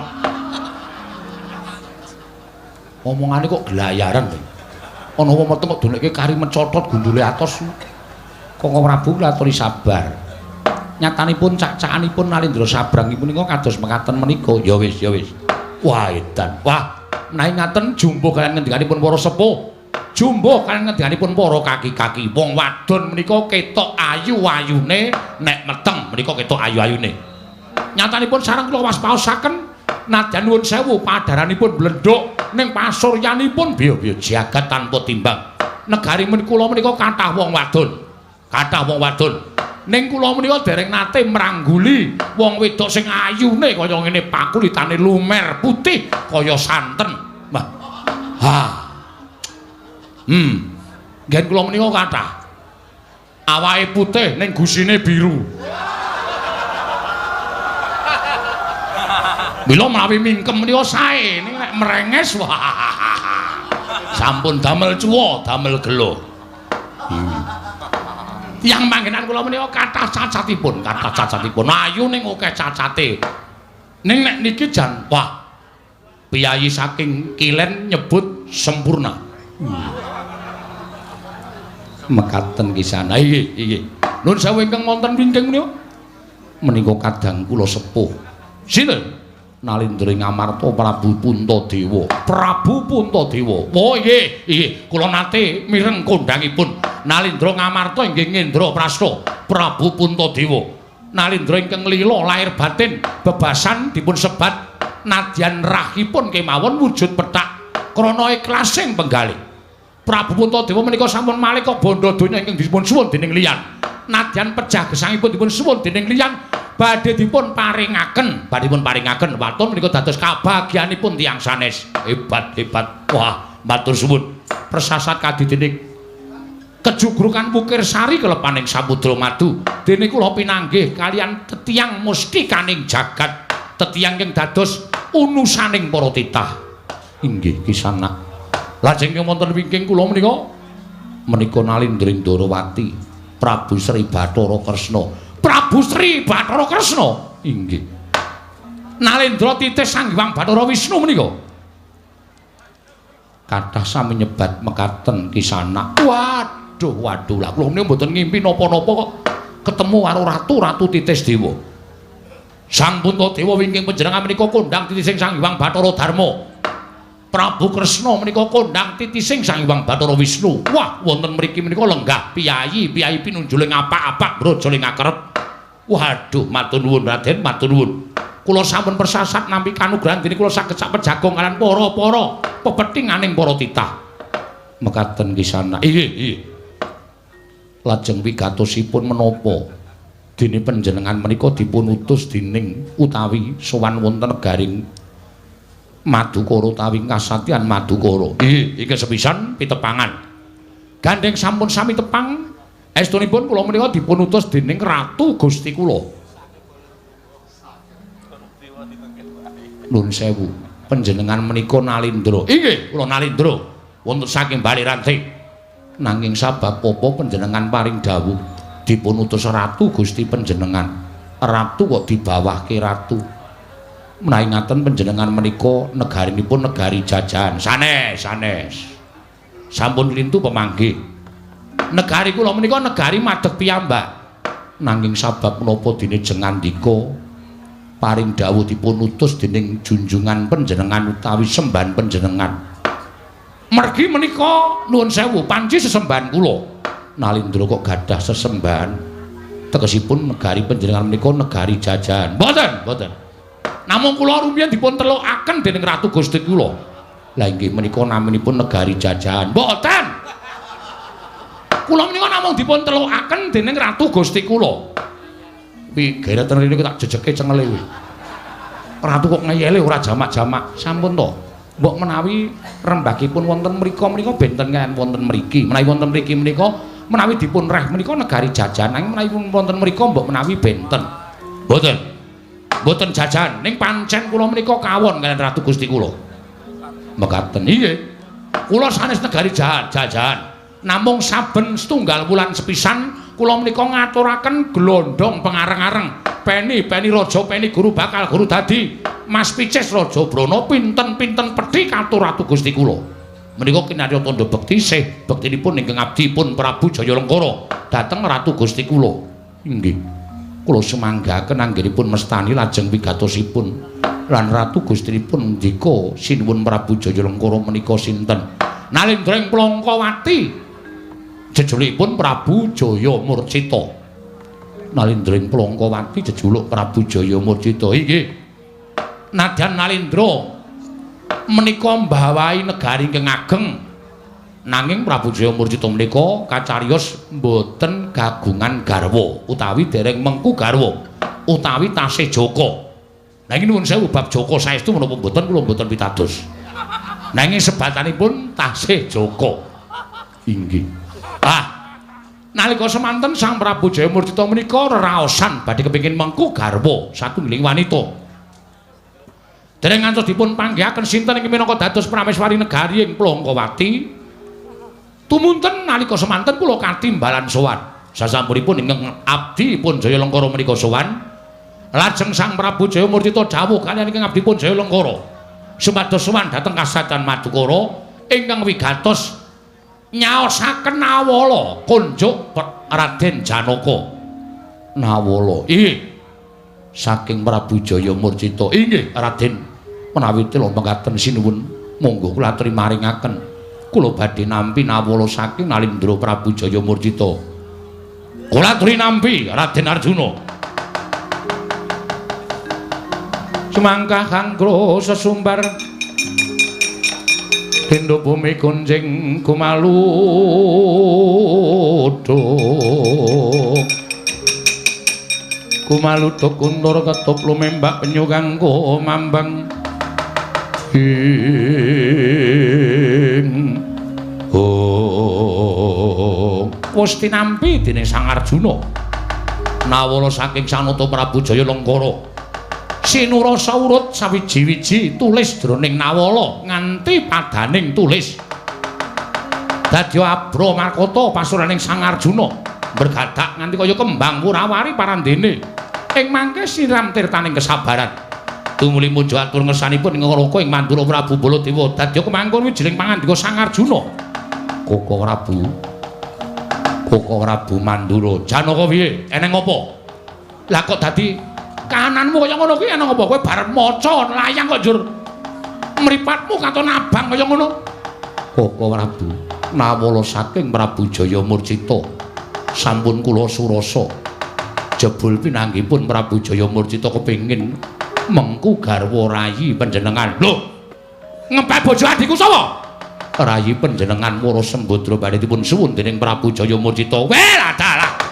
Omongane kok glayaran to. Ana wong meteng kok dolekke kari mecotot gundule atos. Kok Prabu ngaturi sabar. Nyatanipun cak-cakanipun Nalindra Sabrangipun nika kados mekaten menika. Ya wis. Wah, edan. Wah, menawi ngaten jumbo kaliyan ngendikanipun para sepuh. Jumbo kaliyan ngendikanipun para kaki-kaki. Wong wadon menika ketok ayu-ayune, nek meteng menika ketok ayu-ayune. Nyatanipun sareng kula waspaosaken nadyan nuwun sewu padharanipun blendhok ning pasuryanipun biya-biya jagat tanpa timbang. Negari kula menika kathah wong wadon. Ning kula menika dereng nate mrangguli wong wedok sing ayune kaya ngene pakulitane lumer putih kaya santen. Wah. Ngen kula menika kathah. Awake putih ning gusine biru. Mila menawi mingkem menika sae ning nek merenges wah. Sampun damel cuwa, damel gelo. Yang manggenan kula menika kathah cacatipun. Ayu ning akeh cacate. Ning nek niki jan wah. Piyayi saking Kilen nyebut sempurna. Mekaten kisana. Nggih. Nuwun sewu ingkang wonten wingking menika. Menika kadang kula sepuh. Sinten? Nalindra Ngamarta Prabu Puntadewa. Prabu Puntadewa. Oh nggih, kula nate mireng kondhangipun. Nalindra Ngamarta inggih ngendra prasta Prabu Puntadewa. Nalindra ingkang lila lahir batin bebasan dipun sebat nadyan rahipun kemawon wujud pethak krana ikhlasing penggalih. Prabu Puntadewa menika sampun malih kok bondo donya ingkang dipun suwun dening liyan. Nadyan pejah gesangipun dipun suwun dening liyan badhe dipun paringaken waton menika dados kabagyanipun tiyang sanes. Hebat. Wah, matur suwun. Persasat kadidening kejugrukan Wukir Sari kelepaning Samudra Madu. Dene kula pinanggih kalian tetiang mustikaning jagat, tetiang ing dados unusaning para titah. Inggih Kisanak. Lajeng wonten wingking kula menika Nalindra Ndarawati, Prabu Sri Bathara Kresna. Prabu Sri Bathara Kresna. Inggih. Nalindra Titis Sanghyang Bathara Wisnu menika kathah sami nyebat mekaten Kisanak. Waduh lah kula menika mboten ngimpi napa-napa kok ketemu karo Ratu Titis Dewa. Sang Puntadewa wingking panjenengan menika kondhang titising Sanghyang Bathara Darma. Prabu Kresna menika kondhang titising Sanghyang Bathara Wisnu. Wah, wonten mriki menika lenggah piyayi pinunjuling apak-apak brajaling akerep. Waduh, matur nuwun Raden, matur nuwun. Kula sampun persasat nampi kanugrahan dene kula saged sak pejagong kalian para pepethinganing para titah. Mekaten Kisanak. Nggih. Lajeng wigatosipun menapa? Dene panjenengan menika dipun utus dening utawi sowan wonten negaring Madukara utawi kasatyan Madukara. Iki sepisan pitepangan. Gandeng sampun sami tepang. Estunipun kula menika dipun utus dening Ratu Gusti kula. Nuwun sewu. Panjenengan menika Nalindra. Inggih, kula Nalindra. Wonten saking Baliranti. Nanging sabab apa panjenengan paring dawuh dipun utus Ratu Gusti panjenengan. Ratu kok dibawahke ratu. Menawi ngaten panjenengan menika negarinipun negari jajahan. Sanes. Sampun lintu pemanggih. Negari kula menika negari madeg piyambak. Nanging sabab menapa dene jengandika paring dawuh dipun utus dening junjungan panjenengan utawi sembahan panjenengan. Mergi menika nuwun sewu panci sesembahan kula. Nalindra kok gadah sesembahan. Tegesipun negari panjenengan menika negari jajahan. Mboten. Namung kula rumiyin dipun telukaken dening Ratu Gusti kula. Lah inggih menika naminipun negari jajahan. Mboten. Kula menika namung dipun telukaken dening Ratu Gusti kula. Pi gereten rene tak jejeke cengele kuwi. Ratu kok ngeyele ora jamak-jamak. Sampun to. Mbok menawi rembagipun wonten mriku benten kan wonten mriki. Menawi wonten mriki menika menawi dipun reh menika negari jajahan. Nanging menawi wonten mriku mbok menawi benten. Mboten jajan, ning pancen kula menika kawon kaliyan Ratu Gusti kula. Mekaten nggih. Kula sanes negari jajan. Namung saben setunggal wulan sepisan kula menika ngaturaken glondhong pengareng-areng. Peni raja, peni guru bakal, guru dadi. Mas Picis Raja Brana pinten-pinten pedhi katur Ratu Gusti kula. Menika kinarya tandha bekti sih bektinipun ingkang abdi pun Prabu Jayalengkara dhateng Ratu Gusti kula. Inggih. Kula sumanggaken anggenipun mestani lajeng wigatosipun lan Ratu Gustinipun ndika sinuwun Prabu Jayalengkara menika sinten? Nalindra Plangkawati jejulukipun Prabu Jayamurcita. Nalindra Plangkawati jejuluk Prabu Jayamurcita. Inggih. Nadyan Nalindra menika mbawahi negari ingkang ageng. Nanging Prabu Jayamurcita menika kacariyos mboten kagungan garwa utawi dereng mengku garwa utawi tasih Jaka. Nanging nuwun sewu bab Jaka saestu menapa mboten kula mboten pitados. Nanging sebatanipun tasih Jaka. Inggih. Nalika semanten Sang Prabu Jayamurcita menika reraosan badhe kepengin mengku garwa satunggiling wanita. Dereng ngantos dipun panggihaken sinten ingkang minangka dados prameswari negari ing Plangkawati. Tumunten nalika semanten kula katimbalan sowan. Sasampunipun ingkang abdi pun Jayalengkara menika sowan, lajeng Sang Prabu Jayamurcita dawuh kaliyan ingkang abdi pun Jayalengkara supados sowan dhateng kasatan Madukara ingkang wigatos nyaosaken Nawala kunjuk Raden Janaka. Nawala. Nggih. saking Prabu Jaya Murcita. Inggih Raden, menawi tila mekaten sinuwun monggo kula aturi maringaken kula badhe nampi nawala saking Nalindra Prabu Jaya Murcita. Kula aturi nampi Raden Arjuna. Semangkah kanggo sesumbar Dendo bumi kunjing kumaludo kumaludo kundur ketup lumembak penyu kanggo mambang ing wis tinampi dening Sang Arjuna nawala saking Sanata Prabu Jaya Lengkara sinurasa urut sawiji-wiji tulis jroning nawala nganti padaning tulis dadi abra makata pasuraning Sang Arjuna bergadak nganti kaya kembang wurawari parandene ing mangke siram tirtaning kesabaran tumuli muja atur ngersanipun ing ngroko ing Mandura Prabu Baladewa dadi kemangkon wijining pangandika Sang Arjuna Koko Prabu Mandura Janaka piye eneng apa lah kok dadi kananmu kaya ngono kuwi ana apa kowe bar maca layang kok njur mripatmu katon abang kaya ngono Koko Prabu nawala saking Prabu Jaya Murcita sampun kula surasa jebul pinanggipun Prabu Jaya Murcita kepengin mengku garwa rayi panjenengan lho ngempet bojo adhiku sapa rayi panjenengan Wara Sembadra badhe dipun suwun dening Prabu Jaya Murcita wel adalah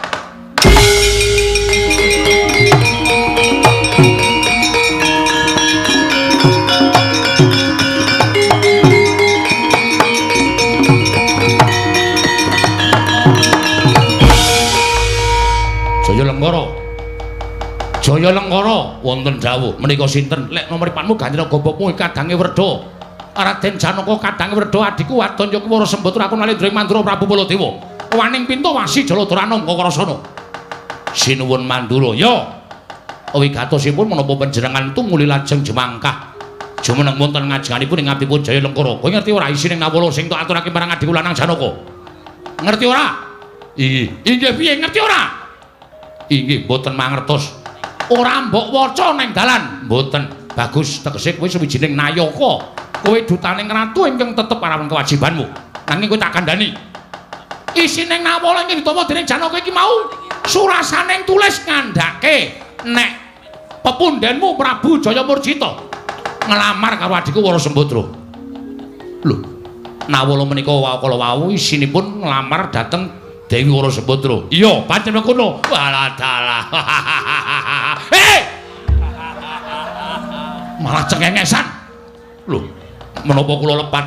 Jaya Lengkara wonten dawuh menika sinten lek nomoripatmu gandira gobokmu kadange Werda Raden Janaka kadange Werda adiku wadon ya Wara Sembadra aku Nalindra Mandura Prabu Baladewa waning pintu wasi Jaladharana Kakrasana sinuwun Mandura ya wigatosipun menapa panjenengan tumuli lajeng jemangkah jumeneng wonten ngajenganipun ing ngabdipun Jaya Lengkara kowe ngerti ora isining nawala sing tok aturake marang adiku lanang Janaka ngerti ora inggih piye ngerti ora inggih mboten mangertos ora mbok waca ning dalan mboten bagus tegese kowe sawijining nayaka kowe dutaning ratu ingkang tetep parawan kewajibanmu nanging kowe tak kandhani isining nawala ingkang ditawa dening Janaka iki mau surasaning tulis ngandhake nek pepundhenmu Prabu Jaya Murcita nglamar karo adhiku Wara Sembadra lho nawala menika kala wau isinipun nglamar dhateng Dewi Wara Sembadra. Iya, pancen kono. Walah dalah. Hei! Malah cengengesan. Lho, menapa kula lepat,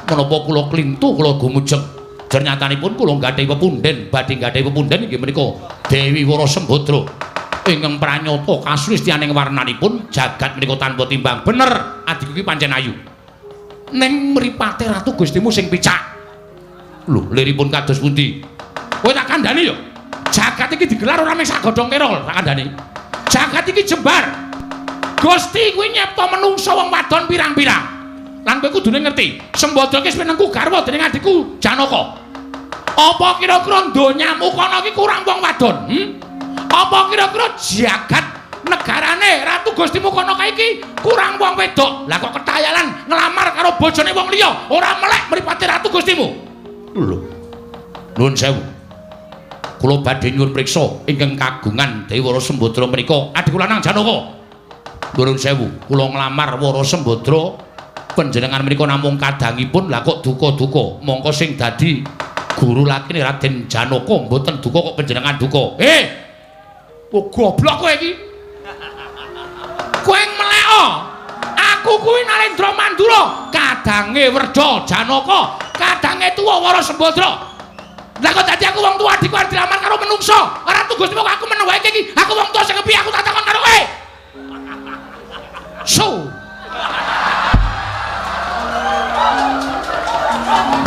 menapa kula klintu, kula gumujeg. Ternyatane kula nggadhahi pepunden, badhe nggadhahi pepunden inggih menika Dewi Wara Sembadra. Ingkang pranyata kasulistianing warnanipun jagat menika tanpa timbang. Bener, adhiku iki pancen ayu. Ning mripate ratu Gustimu sing picak. Lho, liripun kados pundi? Kowe tak kandhani ya. Jagat iki digelar ora mung sagodhong kira, tak kandhani. Jagat iki jembar. Gusti kuwi nyipta menungsa wong wadon pirang-pirang. Lan kowe kudune ngerti, Sembadra iki wis menengku garwa dening adhiku Janaka. Apa kira-kira donyamu kono iki kurang wong wadon? Apa kira-kira jagat negarane Ratu Gustimu kono kae iki kurang wong wedok? Lah kok ketayalan nglamar karo bojone wong liya, ora melek mripate Ratu Gustimu. Lho. Nuwun sewu. Kula badhe nyuwun priksa ingkang kagungan Dewi Wara Sembadra menika adhiku lanang Janaka. Nuwun sewu, kula nglamar Wara Sembadra panjenengan menika namung kadangipun lah kok duka-duka. Mongko sing dadi guru lakine Raden Janaka mboten duka kok panjenengan duka. Kok goblok kowe iki? Kowe melek aku kuwi Nalindra Mandura, kadange Werda Janaka, kadange tuwa Wara Sembadra. Lah kok dadi aku wong tuwa adhiku arep dilamar karo menungso. Ratu Gustimu kok aku meneng wae iki. Aku wong tuwa sing kepiye aku tak takon karo kowe. So.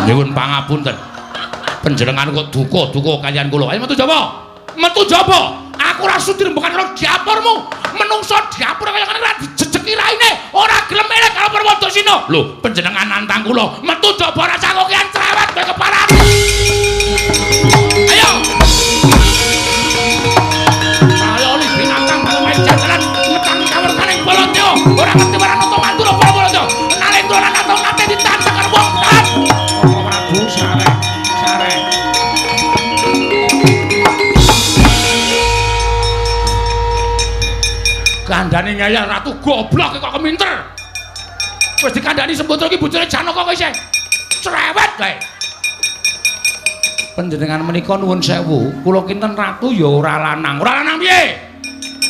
Nyuwun pangapunten. Panjenengan kok duka-duka kaliyan kula. Ayo metu jaba. Metu jaba. Aku ora sudi rembukan karo dapurmu. Menungso dapur kaya ngene ora dijejeki raine. Ora gelem elek karo Perwadasina. Lho, panjenengan nantang kula. Metu jaba ora cakokian cerewet kowe keparat. Ayo. Ayo li binatang kalau main jalan. Kandhane ngayal ratu goblok kok keminter. Wis dikandhani Sembodra iki bojone Janaka kok isih cerewet kae. Panjenengan menika nuwun sewu, kula kinten ratu ya ora lanang. Ora lanang piye?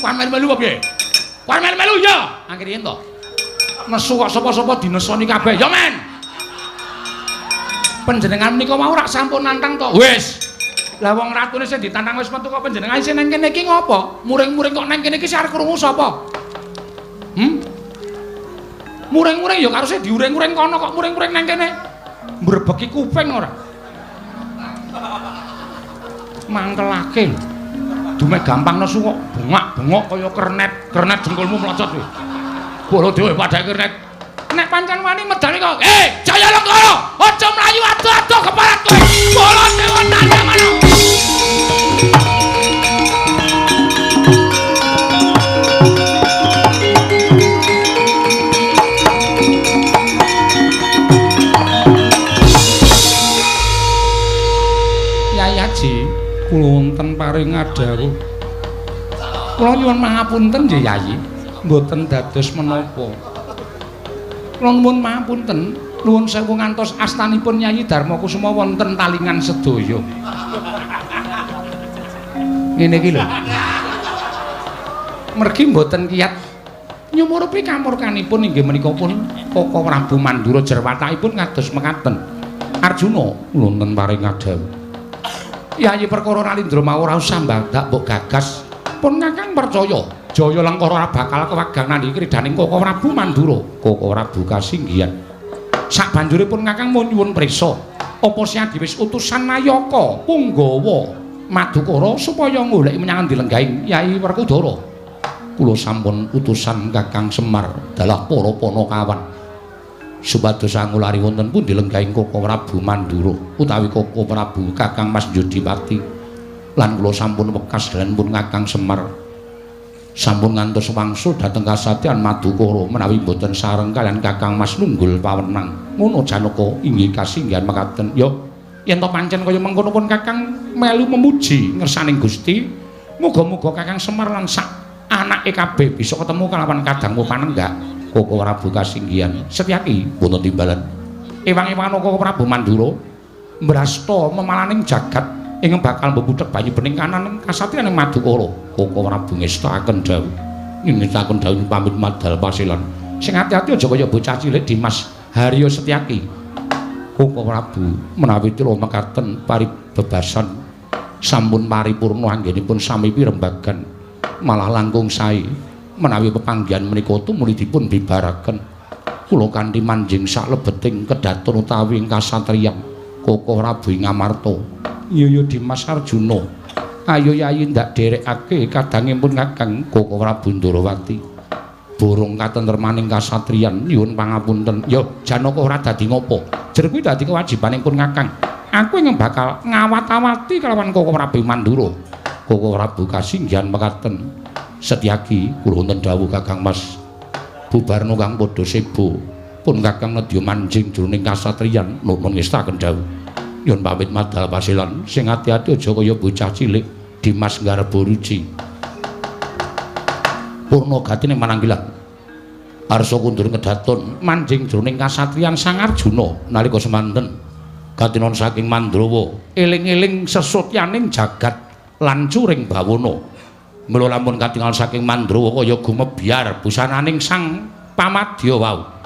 Kuwi melu-melu apa piye? Kuwi melu-melu ya. Akhire yen to. Nesu kok sapa-sapa dinesoni kabeh. Ya men. Panjenengan menika mau rak sampun nantang to. Wis. Lah wong ratune sing ditantang wis metu kok panjenengan isih nang kene iki ngopo? Muring-muring kok nang kene iki sing arep krungu sapa? Muring-muring ya karo sing diuring-uring kono kok muring-muring nang kene. Mbrebeki kuping ora. Mangkelake lho. Dume gampang nesu kok bengak-bengok kaya kernet jengkulmu mlocot kowe. Baladewa padha kernet. Nek pancen wani medal kok. Jaya Lenggara, aja mlayu ado-ado keparat kowe. Baladewa tandamana. Yayaji kula wonten paring adhawuh. Kula nyuwun pangapunten nggih Yayi, mboten dados menapa. Kula nyuwun pangapunten, nuwun sewu ngantos astanipun Yayi Darmakusuma wonten talingan sedaya. Ngene iki lho. Mergi mboten kiyat nyumurupi kamurkanipun inggih menika pun Koko Prabu Mandura jerwatakipun kados mekaten. Arjuna kula wonten paring adhawuh. Yayi perkara Nalindra mau ora usah mbadak mbok gagas. Pun Kakang percaya, Jaya Lenggara ora bakal kewagangan iki kridaning Koko Prabu Mandura, Koko Prabu kasinggihan. Sabanjuripun Kakang mun nyuwun prisa, apa Siadi wis utusan Nayaka, Punggawa, Madukara supaya golek menyang Dilenggahing Yayi Werkudara. Kula sampun utusan Kakang Semar dalah para Panakawan. Supados angulari wonten pundi lenggahing Koko Prabu Mandura utawi Koko Prabu Kakang Mas Yudipati lan kula sampun wekas pun Kakang Semar sampun ngantos wangsul dhateng kasatyan Madukara menawi boten sareng kalian Kakang Mas Nunggul pawenang ngono Janaka inggih kasinggihan mekaten. Ya yen to pancen kaya mengkono pun Kakang melu memuji ngersaning Gusti, muga-muga Kakang Semar lan sak anake kabeh bisa ketemu kalawan kadangmu panenggak Koko Prabu kasinggihan. Setyaki wonten timbalan ewang-ewangan Koko Prabu Mandura mbrasta memalaning jagat ingkang bakal mbudhek banyu bening kanan kasatriyaning Madukara. Koko Prabu ngestakaken dawuh ngestakaken dawuh pamit madhal pasilan sing ati-ati aja kaya bocah cilik Dimas Harya Setyaki. Koko Prabu menawi tira mekaten paribebasan sampun paripurna anggenipun sami pirembagan malah langkung sae menawi pepanggihan menika tumuli dipun bibaraken kula kanthi manjing saklebeting kedaton utawi kasatriyan Koko Prabu Ngamarta. Iya Dimas Arjuna, ayo Yayi ndak derekake kadangipun Kakang Koko Prabu Ndarawati. Borong katentremaning kasatriyan nyuwun pangapunten. Ya Janaka ora dadi ngopo. Jer kuwi dadi kewajibanipun Kakang. Aku ingkang bakal ngawat-awati kelawan Koko Prabu Mandura. Koko Prabu kasinggihan mekaten. Setyaki kula wonten dawuh Kakang Mas bubarna kang padha sebo pun Kakang nedya manjing jroning kasatriyan nuwun ngestaken dawuh nyuwun pamit madhal pasilan sing ati-ati aja kaya bocah cilik Dimas Garbaruci purna gatine mananggilan arsa kundur kedaton manjing jroning kasatriyan Sang Arjuna nalika semanten gatinon saking Mandrawa eling-eling sesutyaning jagat lan curing bawana. Mula lamun katingal saking Mandrawa kaya gumebyar busananing sang pamadya wau.